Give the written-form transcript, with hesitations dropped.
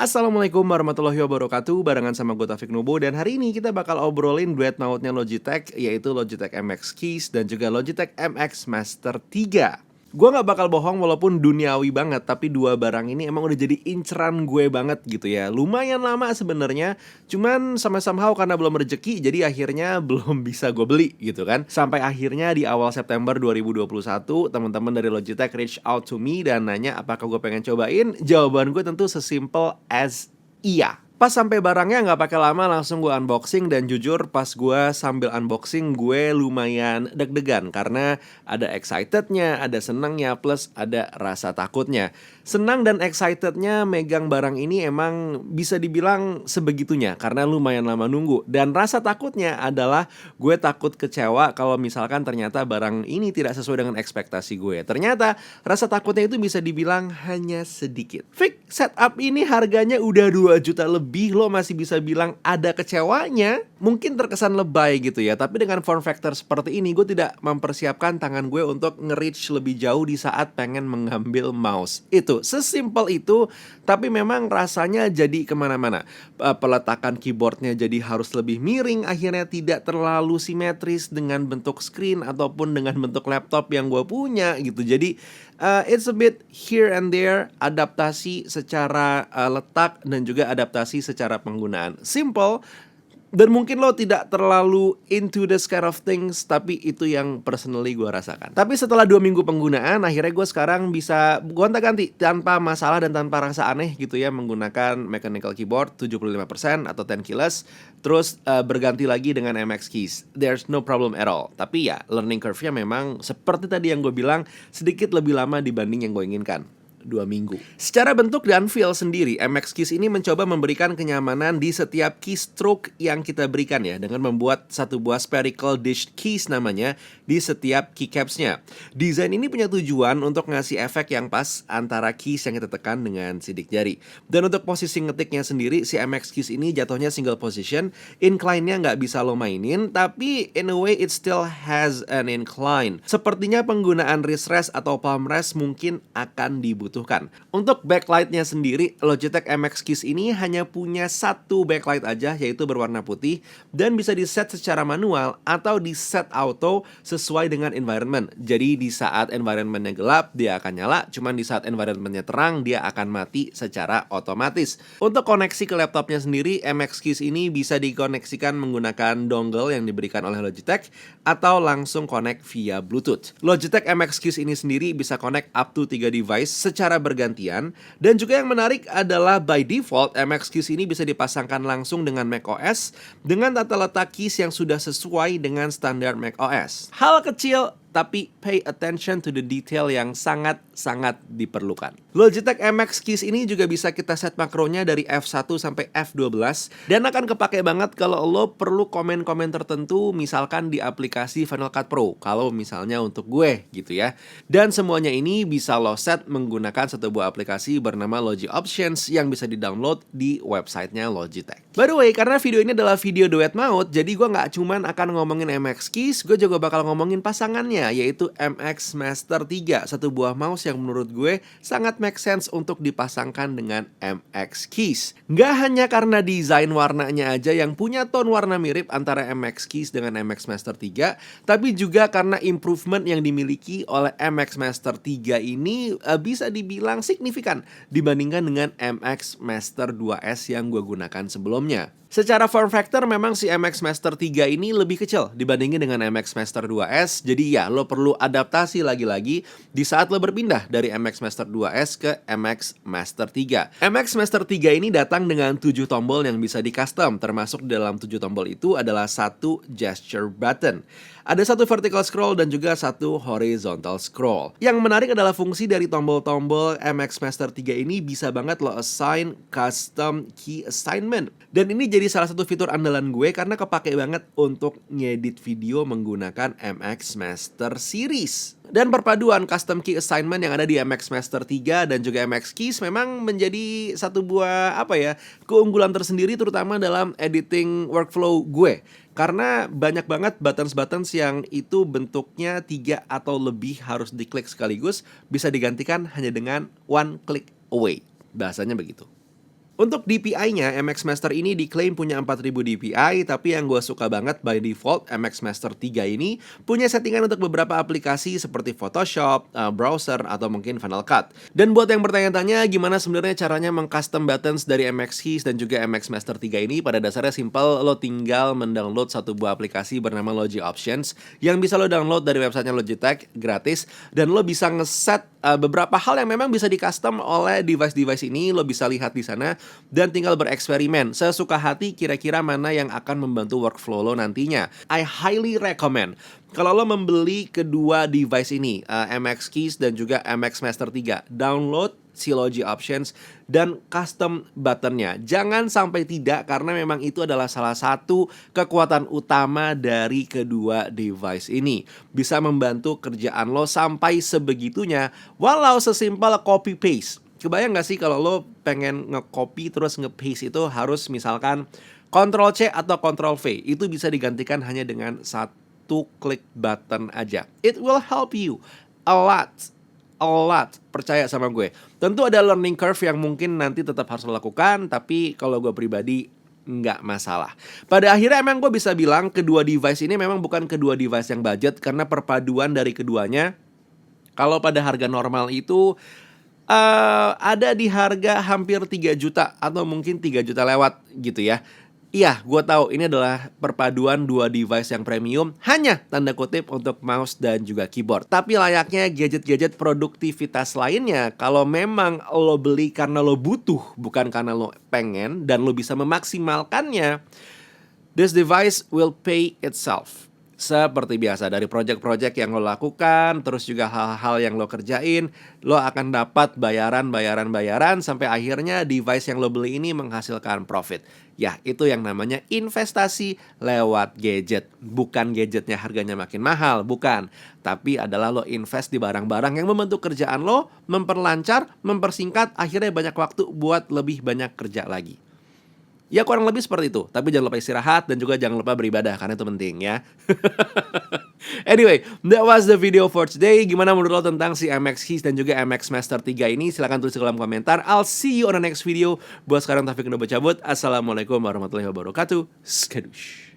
Assalamualaikum warahmatullahi wabarakatuh. Barengan sama gue Taufik Nubo. Dan hari ini kita bakal obrolin duet mautnya Logitech, yaitu Logitech MX Keys dan juga Logitech MX Master 3. Gue gak bakal bohong walaupun duniawi banget, tapi dua barang ini emang udah jadi inceran gue banget gitu ya. Lumayan lama sebenarnya, cuman somehow karena belum rezeki, jadi akhirnya belum bisa gue beli gitu kan. Sampai akhirnya di awal September 2021, teman-teman dari Logitech reach out to me dan nanya apakah gue pengen cobain. Jawaban gue tentu sesimpel as iya. Pas sampai barangnya nggak pakai lama langsung gue unboxing, dan jujur pas gue sambil unboxing gue lumayan deg-degan karena ada excitednya, ada senangnya, plus ada rasa takutnya. Senang dan excitednya megang barang ini emang bisa dibilang sebegitunya karena lumayan lama nunggu. Dan rasa takutnya adalah gue takut kecewa kalau misalkan ternyata barang ini tidak sesuai dengan ekspektasi gue. Ternyata rasa takutnya itu bisa dibilang hanya sedikit. Fik, setup ini harganya udah 2 juta lebih, lo masih bisa bilang ada kecewanya? Mungkin terkesan lebay gitu ya, tapi dengan form factor seperti ini gue tidak mempersiapkan tangan gue untuk nge-reach lebih jauh di saat pengen mengambil mouse. Itu sesimpel itu, tapi memang rasanya jadi kemana-mana. Peletakan keyboardnya jadi harus lebih miring, akhirnya tidak terlalu simetris dengan bentuk screen ataupun dengan bentuk laptop yang gue punya gitu. Jadi it's a bit here and there, adaptasi secara letak dan juga adaptasi secara penggunaan. Simple. Dan mungkin lo tidak terlalu into this kind of things, tapi itu yang personally gue rasakan. Tapi setelah 2 minggu penggunaan, akhirnya gue sekarang bisa gonta-ganti tanpa masalah dan tanpa rasa aneh gitu ya, menggunakan mechanical keyboard 75% atau 10 keyless, terus berganti lagi dengan MX Keys. There's no problem at all. Tapi ya, learning curve-nya memang seperti tadi yang gue bilang, sedikit lebih lama dibanding yang gue inginkan. 2 minggu. Secara bentuk dan feel sendiri, MX Keys ini mencoba memberikan kenyamanan di setiap keystroke yang kita berikan ya, dengan membuat satu buah spherical dish keys namanya di setiap keycaps-nya. Desain ini punya tujuan untuk ngasih efek yang pas antara keys yang kita tekan dengan sidik jari. Dan untuk posisi ngetiknya sendiri, si MX Keys ini jatuhnya single position, incline-nya nggak bisa lo mainin, tapi in a way it still has an incline. Sepertinya penggunaan wrist rest atau palm rest mungkin akan dibutuhkan. Untuk backlight-nya sendiri, Logitech MX Keys ini hanya punya satu backlight aja, yaitu berwarna putih, dan bisa di-set secara manual atau di-set auto sesuai dengan environment. Jadi di saat environment-nya gelap, dia akan nyala, cuman di saat environment-nya terang, dia akan mati secara otomatis. Untuk koneksi ke laptopnya sendiri, MX Keys ini bisa dikoneksikan menggunakan dongle yang diberikan oleh Logitech, atau langsung connect via Bluetooth. Logitech MX Keys ini sendiri bisa connect up to 3 device secara bergantian, dan juga yang menarik adalah by default MX Keys ini bisa dipasangkan langsung dengan macOS dengan tata letak keys yang sudah sesuai dengan standar macOS. Hal kecil tapi pay attention to the detail yang sangat-sangat diperlukan. Logitech MX Keys ini juga bisa kita set makronya dari F1 sampai F12, dan akan kepake banget kalau lo perlu komen-komen tertentu, misalkan di aplikasi Final Cut Pro, kalau misalnya untuk gue gitu ya. Dan semuanya ini bisa lo set menggunakan satu buah aplikasi bernama Logi Options yang bisa di-download di websitenya Logitech. By the way, karena video ini adalah video duet maut, jadi gue gak cuman akan ngomongin MX Keys, gue juga bakal ngomongin pasangannya, yaitu MX Master 3, satu buah mouse yang menurut gue sangat make sense untuk dipasangkan dengan MX Keys. Nggak hanya karena desain warnanya aja yang punya tone warna mirip antara MX Keys dengan MX Master 3, tapi juga karena improvement yang dimiliki oleh MX Master 3 ini bisa dibilang signifikan dibandingkan dengan MX Master 2S yang gue gunakan sebelumnya. Secara form factor memang si MX Master 3 ini lebih kecil dibandingin dengan MX Master 2S. Jadi ya, lo perlu adaptasi lagi-lagi di saat lo berpindah dari MX Master 2S ke MX Master 3. MX Master 3 ini datang dengan 7 tombol yang bisa di custom, termasuk di dalam 7 tombol itu adalah satu gesture button. Ada satu vertical scroll dan juga satu horizontal scroll. Yang menarik adalah fungsi dari tombol-tombol MX Master 3 ini bisa banget lo assign custom key assignment. Dan ini jadi salah satu fitur andalan gue karena kepake banget untuk ngedit video menggunakan MX Master Series. Dan perpaduan custom key assignment yang ada di MX Master 3 dan juga MX Keys memang menjadi satu buah keunggulan tersendiri, terutama dalam editing workflow gue. Karena banyak banget buttons-buttons yang itu bentuknya 3 atau lebih harus diklik sekaligus, bisa digantikan hanya dengan one click away. Bahasanya begitu. Untuk DPI-nya, MX Master ini diklaim punya 4000 DPI, tapi yang gue suka banget by default, MX Master 3 ini punya settingan untuk beberapa aplikasi seperti Photoshop, browser, atau mungkin Final Cut. Dan buat yang bertanya-tanya gimana sebenarnya caranya meng-custom buttons dari MX Keys dan juga MX Master 3 ini, pada dasarnya simple, lo tinggal mendownload satu buah aplikasi bernama Logi Options yang bisa lo download dari websitenya Logitech, gratis, dan lo bisa ngeset beberapa hal yang memang bisa di-custom oleh device-device ini. Lo bisa lihat di sana dan tinggal bereksperimen sesuka hati kira-kira mana yang akan membantu workflow lo nantinya. I highly recommend kalau lo membeli kedua device ini, MX Keys dan juga MX Master 3, download si Logi Options dan custom buttonnya. Jangan sampai tidak, karena memang itu adalah salah satu kekuatan utama dari kedua device ini. Bisa membantu kerjaan lo sampai sebegitunya, walau sesimpel copy paste. Kebayang gak sih kalau lo pengen nge-copy terus nge-paste itu harus misalkan Ctrl C atau Ctrl V. Itu bisa digantikan hanya dengan satu klik button aja. It will help you a lot. Percaya sama gue. Tentu ada learning curve yang mungkin nanti tetap harus lo lakukan, tapi kalau gue pribadi nggak masalah. Pada akhirnya emang gue bisa bilang kedua device ini memang bukan kedua device yang budget, karena perpaduan dari keduanya kalau pada harga normal itu ada di harga hampir 3 juta atau mungkin 3 juta lewat gitu ya. Iya, gue tahu ini adalah perpaduan dua device yang premium, hanya tanda kutip untuk mouse dan juga keyboard. Tapi layaknya gadget-gadget produktivitas lainnya, kalau memang lo beli karena lo butuh, bukan karena lo pengen, dan lo bisa memaksimalkannya, this device will pay itself. Seperti biasa, dari project-project yang lo lakukan, terus juga hal-hal yang lo kerjain, lo akan dapat bayaran sampai akhirnya device yang lo beli ini menghasilkan profit. Ya, itu yang namanya investasi lewat gadget. Bukan gadgetnya harganya makin mahal, bukan. Tapi adalah lo invest di barang-barang yang membantu kerjaan lo, memperlancar, mempersingkat, akhirnya banyak waktu buat lebih banyak kerja lagi. Ya kurang lebih seperti itu. Tapi jangan lupa istirahat dan juga jangan lupa beribadah, karena itu penting ya. Anyway, that was the video for today. Gimana menurut lo tentang si MX Keys dan juga MX Master 3 ini? Silahkan tulis di kolom komentar. I'll see you on the next video. Buat sekarang Taufik Nubo cabut. Assalamualaikum warahmatullahi wabarakatuh. Skadush.